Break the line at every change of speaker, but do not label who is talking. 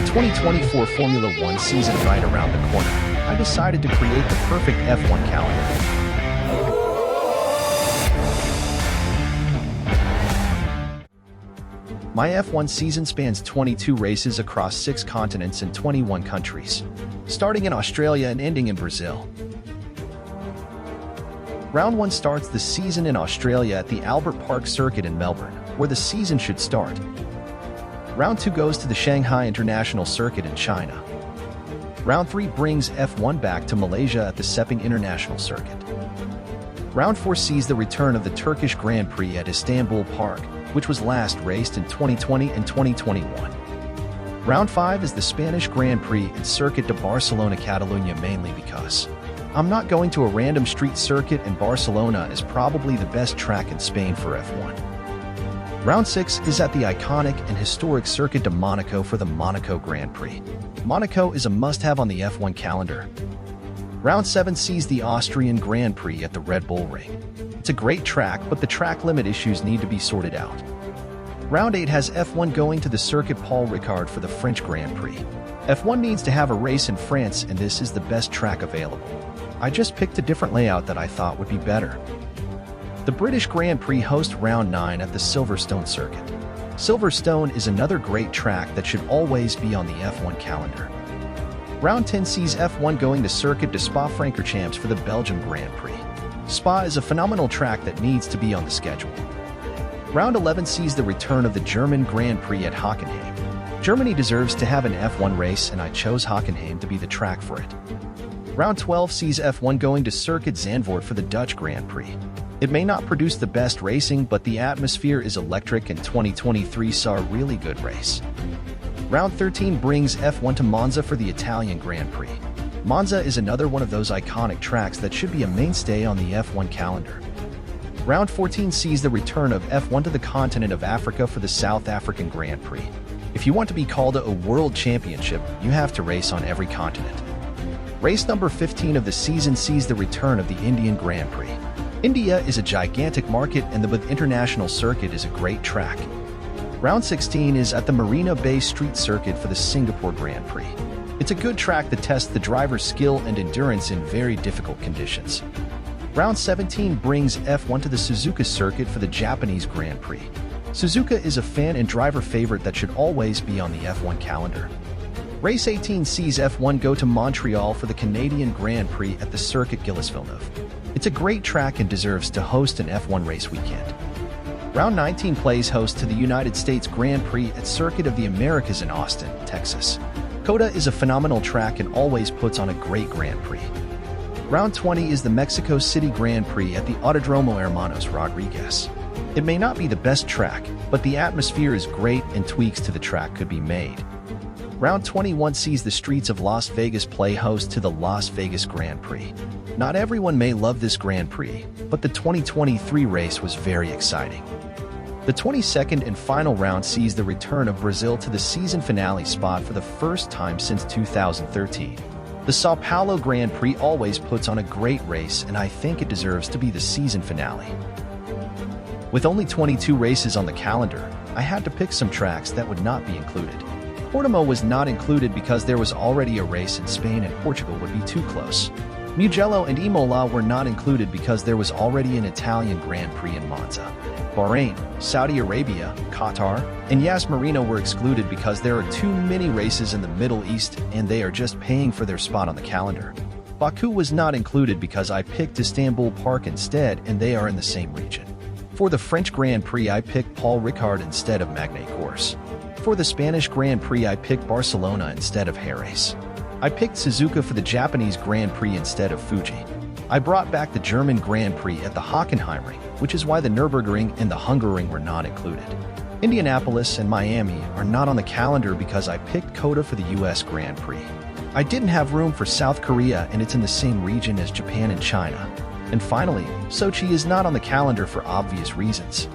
2024 Formula One season right around the corner, I decided to create the perfect F1 calendar. My F1 season spans 22 races across 6 continents and 21 countries, starting in Australia and ending in Brazil. Round 1 starts the season in Australia at the Albert Park Circuit in Melbourne, where the season should start. Round 2 goes to the Shanghai International Circuit in China. Round 3 brings F1 back to Malaysia at the Sepang International Circuit. Round 4 sees the return of the Turkish Grand Prix at Istanbul Park, which was last raced in 2020 and 2021. Round 5 is the Spanish Grand Prix at Circuit de Barcelona Catalunya, mainly because I'm not going to a random street circuit, and Barcelona is probably the best track in Spain for F1. Round 6 is at the iconic and historic Circuit de Monaco for the Monaco Grand Prix. Monaco is a must-have on the F1 calendar. Round 7 sees the Austrian Grand Prix at the Red Bull Ring. It's a great track, but the track limit issues need to be sorted out. Round 8 has F1 going to the Circuit Paul Ricard for the French Grand Prix. F1 needs to have a race in France, and this is the best track available. I just picked a different layout that I thought would be better. The British Grand Prix hosts Round 9 at the Silverstone Circuit. Silverstone is another great track that should always be on the F1 calendar. Round 10 sees F1 going to Circuit de Spa-Francorchamps for the Belgium Grand Prix. Spa is a phenomenal track that needs to be on the schedule. Round 11 sees the return of the German Grand Prix at Hockenheim. Germany deserves to have an F1 race, and I chose Hockenheim to be the track for it. Round 12 sees F1 going to Circuit Zandvoort for the Dutch Grand Prix. It may not produce the best racing, but the atmosphere is electric, and 2023 saw a really good race. Round 13 brings F1 to Monza for the Italian Grand Prix. Monza is another one of those iconic tracks that should be a mainstay on the F1 calendar. Round 14 sees the return of F1 to the continent of Africa for the South African Grand Prix. If you want to be called a world championship, you have to race on every continent. Race number 15 of the season sees the return of the Indian Grand Prix. India is a gigantic market, and the Bath International Circuit is a great track. Round 16 is at the Marina Bay Street Circuit for the Singapore Grand Prix. It's a good track that tests the driver's skill and endurance in very difficult conditions. Round 17 brings F1 to the Suzuka Circuit for the Japanese Grand Prix. Suzuka is a fan and driver favorite that should always be on the F1 calendar. Race 18 sees F1 go to Montreal for the Canadian Grand Prix at the Circuit Gilles Villeneuve. It's a great track and deserves to host an F1 race weekend. Round 19 plays host to the United States Grand Prix at Circuit of the Americas in Austin, Texas. COTA is a phenomenal track and always puts on a great Grand Prix. Round 20 is the Mexico City Grand Prix at the Autodromo Hermanos Rodriguez. It may not be the best track, but the atmosphere is great and tweaks to the track could be made. Round 21 sees the streets of Las Vegas play host to the Las Vegas Grand Prix. Not everyone may love this Grand Prix, but the 2023 race was very exciting. The 22nd and final round sees the return of Brazil to the season finale spot for the first time since 2013. The Sao Paulo Grand Prix always puts on a great race, and I think it deserves to be the season finale. With only 22 races on the calendar, I had to pick some tracks that would not be included. Portimao was not included because there was already a race in Spain and Portugal would be too close. Mugello and Imola were not included because there was already an Italian Grand Prix in Monza. Bahrain, Saudi Arabia, Qatar, and Yas Marina were excluded because there are too many races in the Middle East and they are just paying for their spot on the calendar. Baku was not included because I picked Istanbul Park instead, and they are in the same region. For the French Grand Prix, I picked Paul Ricard instead of Magny Course. For the Spanish Grand Prix, I picked Barcelona instead of Jerez. I picked Suzuka for the Japanese Grand Prix instead of Fuji. I brought back the German Grand Prix at the Hockenheimring, which is why the Nürburgring and the Hungaroring were not included. Indianapolis and Miami are not on the calendar because I picked COTA for the US Grand Prix. I didn't have room for South Korea, and it's in the same region as Japan and China. And finally, Sochi is not on the calendar for obvious reasons.